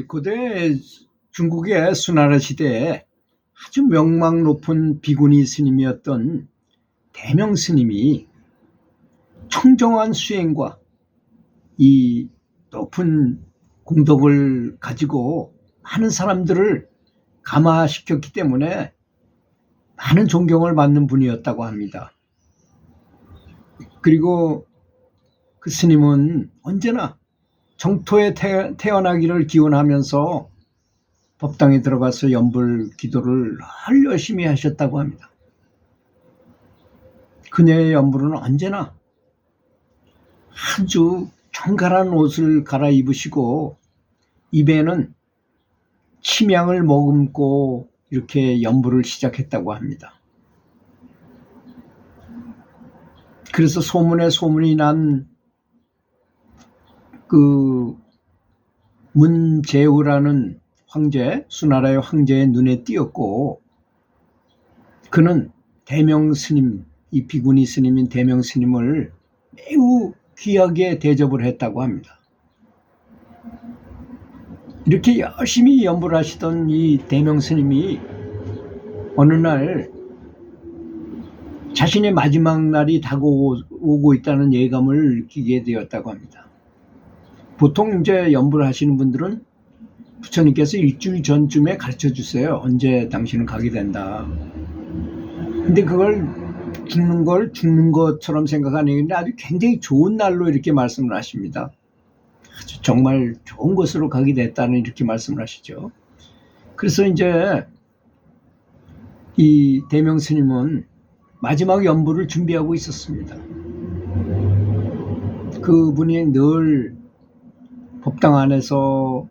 고대 중국의 수나라 시대에 아주 명망 높은 비구니 스님이었던 대명 스님이 청정한 수행과 이 높은 공덕을 가지고 많은 사람들을 감화시켰기 때문에 많은 존경을 받는 분이었다고 합니다. 그리고 그 스님은 언제나 정토에 태어나기를 기원하면서 법당에 들어가서 연불 기도를 늘 열심히 하셨다고 합니다. 그녀의 연불은 언제나 아주 정갈한 옷을 갈아입으시고 입에는 침향을 머금고 이렇게 연불을 시작했다고 합니다. 그래서 소문이 난 그 문제우라는 황제, 수나라의 황제의 눈에 띄었고, 그는 대명 스님, 이 비구니 스님인 대명 스님을 매우 귀하게 대접을 했다고 합니다. 이렇게 열심히 연불을 하시던 이 대명 스님이 어느 날 자신의 마지막 날이 다가오고 있다는 예감을 느끼게 되었다고 합니다. 보통 이제 연불을 하시는 분들은 부처님께서 일주일 전쯤에 가르쳐 주세요. 언제 당신은 가게 된다. 근데 그걸 죽는 것처럼 생각하는 게 아주 굉장히 좋은 날로 이렇게 말씀을 하십니다. 아주 정말 좋은 곳으로 가게 됐다는 이렇게 말씀을 하시죠. 그래서 이제 이 대명 스님은 마지막 연불을 준비하고 있었습니다. 그분이 늘 법당 안에서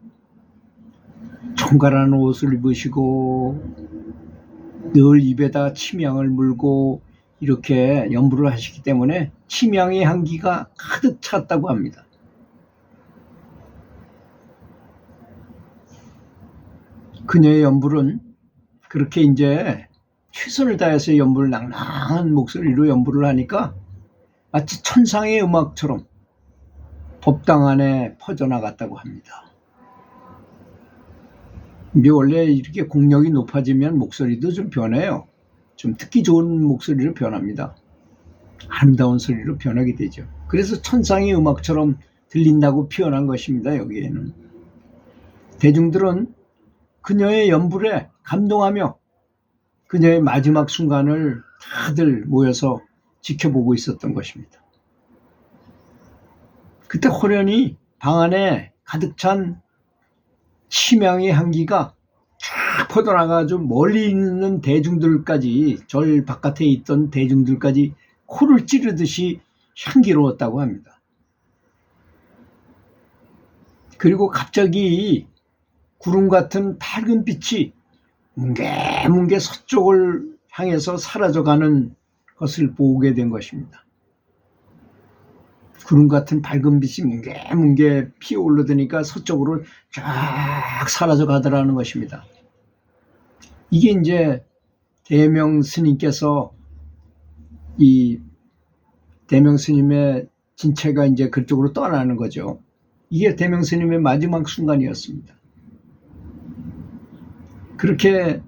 정갈한 옷을 입으시고 늘 입에다 침향을 물고 이렇게 연불을 하시기 때문에 침향의 향기가 가득 찼다고 합니다. 그녀의 연불은 그렇게 이제 최선을 다해서 연불을 낭낭한 목소리로 연불을 하니까 마치 천상의 음악처럼 법당 안에 퍼져나갔다고 합니다. 근데 원래 이렇게 공력이 높아지면 목소리도 좀 변해요. 좀 듣기 좋은 목소리로 변합니다. 아름다운 소리로 변하게 되죠. 그래서 천상의 음악처럼 들린다고 표현한 것입니다. 여기에는 대중들은 그녀의 연불에 감동하며 그녀의 마지막 순간을 다들 모여서 지켜보고 있었던 것입니다. 그때 호련히 방 안에 가득 찬 침향의 향기가 쫙 퍼져나가서 멀리 있는 대중들까지, 절 바깥에 있던 대중들까지 코를 찌르듯이 향기로웠다고 합니다. 그리고 갑자기 구름 같은 밝은 빛이 뭉게뭉게 서쪽을 향해서 사라져가는 것을 보게 된 것입니다. 구름 같은 밝은 빛이 뭉게뭉게 피어오르더니까 서쪽으로 쫙 사라져 가더라는 것입니다. 이게 이제 대명 스님께서 이 대명 스님의 진체가 이제 그쪽으로 떠나는 거죠. 이게 대명 스님의 마지막 순간이었습니다. 그렇게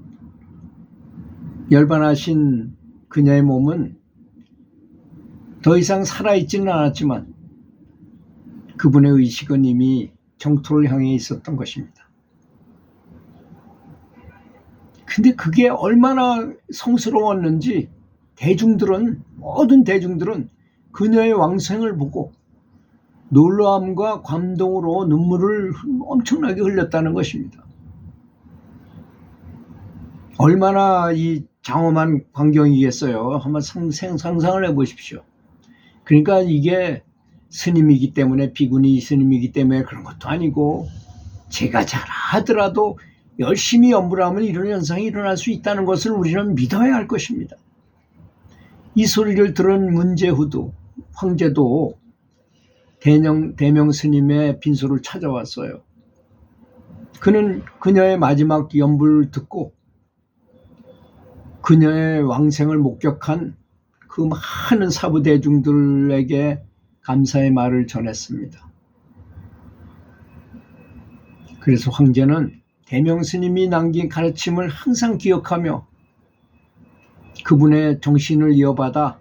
열반하신 그녀의 몸은 더 이상 살아있지는 않았지만 그분의 의식은 이미 정토를 향해 있었던 것입니다. 근데 그게 얼마나 성스러웠는지 모든 대중들은 그녀의 왕생을 보고 놀라움과 감동으로 눈물을 엄청나게 흘렸다는 것입니다. 얼마나 이 장엄한 광경이겠어요. 한번 상상을 해보십시오. 그러니까 이게 스님이기 때문에, 비구니 스님이기 때문에 그런 것도 아니고, 제가 잘하더라도 열심히 연불하면 이런 현상이 일어날 수 있다는 것을 우리는 믿어야 할 것입니다. 이 소리를 들은 문제후도 황제도 대명 스님의 빈소를 찾아왔어요. 그는 그녀의 마지막 연불을 듣고 그녀의 왕생을 목격한 그 많은 사부 대중들에게 감사의 말을 전했습니다. 그래서 황제는 대명스님이 남긴 가르침을 항상 기억하며 그분의 정신을 이어받아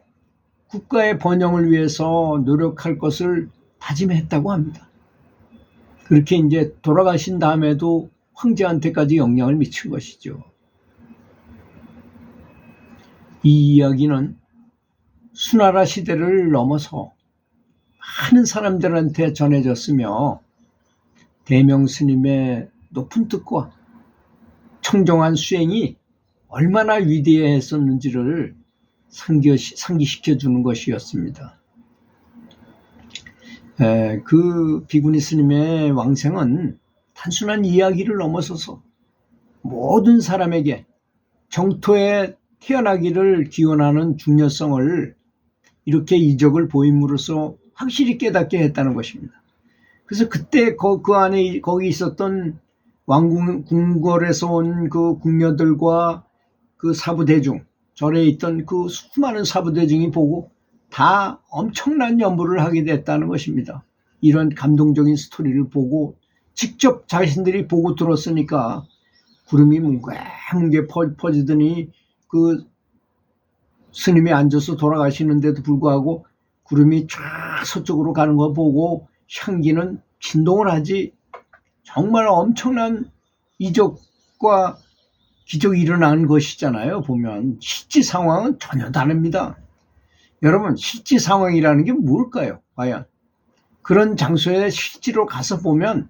국가의 번영을 위해서 노력할 것을 다짐했다고 합니다. 그렇게 이제 돌아가신 다음에도 황제한테까지 영향을 미친 것이죠. 이 이야기는 수나라 시대를 넘어서 많은 사람들한테 전해졌으며 대명스님의 높은 뜻과 청정한 수행이 얼마나 위대했었는지를 상기시켜주는 것이었습니다. 그 비구니 스님의 왕생은 단순한 이야기를 넘어서서 모든 사람에게 정토에 태어나기를 기원하는 중요성을 이렇게 이적을 보임으로써 확실히 깨닫게 했다는 것입니다. 그래서 그때 그 안에 거기 있었던 궁궐에서 온 그 궁녀들과 그 사부대중, 절에 있던 그 수많은 사부대중이 보고 다 엄청난 연부를 하게 됐다는 것입니다. 이런 감동적인 스토리를 보고 직접 자신들이 보고 들었으니까 구름이 뭉게뭉게 퍼지더니 그 스님이 앉아서 돌아가시는데도 불구하고 구름이 쫙 서쪽으로 가는 거 보고 향기는 진동을 하지. 정말 엄청난 이적과 기적이 일어난 것이잖아요. 보면 실제 상황은 전혀 다릅니다. 여러분, 실제 상황이라는 게 뭘까요? 과연 그런 장소에 실제로 가서 보면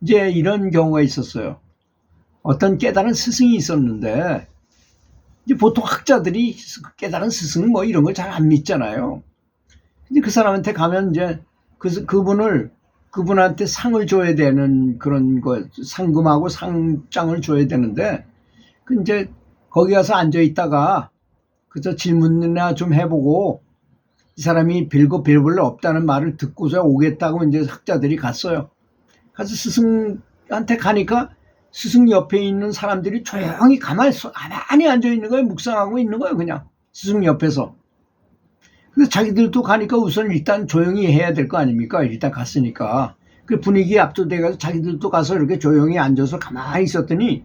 이제 이런 경우가 있었어요. 어떤 깨달은 스승이 있었는데 이제 보통 학자들이 깨달은 스승 뭐 이런 걸 잘 안 믿잖아요. 근데 그 사람한테 가면 이제 그분한테 상을 줘야 되는 그런 거, 상금하고 상장을 줘야 되는데, 그 이제 거기 가서 앉아 있다가 그저 질문이나 좀 해보고 이 사람이 별거 별볼로 없다는 말을 듣고서 오겠다고 이제 학자들이 갔어요. 가서 스승한테 가니까 스승 옆에 있는 사람들이 조용히 가만히 앉아 있는 거예요. 묵상하고 있는 거예요. 그냥 스승 옆에서. 그래서 자기들도 가니까 우선 일단 조용히 해야 될 거 아닙니까? 일단 갔으니까. 그 분위기에 압도돼가지고 자기들도 가서 이렇게 조용히 앉아서 가만히 있었더니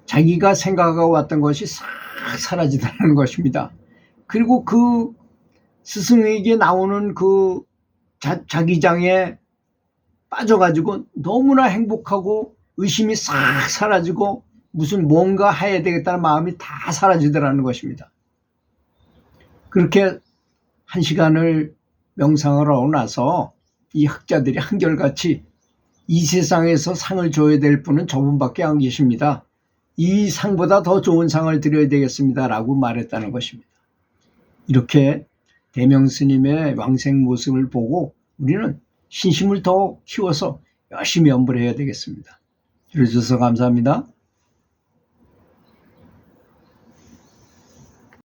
자기가 생각하고 왔던 것이 싹 사라지더라는 것입니다. 그리고 그 스승에게 나오는 그 자기장에 빠져가지고 너무나 행복하고 의심이 싹 사라지고 무슨 뭔가 해야 되겠다는 마음이 다 사라지더라는 것입니다. 그렇게 1시간을 명상을 하고 나서 이 학자들이 한결같이 이 세상에서 상을 줘야 될 분은 저분밖에 안 계십니다. 이 상보다 더 좋은 상을 드려야 되겠습니다. 라고 말했다는 것입니다. 이렇게 대명스님의 왕생 모습을 보고 우리는 신심을 더 키워서 열심히 연불해야 되겠습니다. 들어주셔서 감사합니다.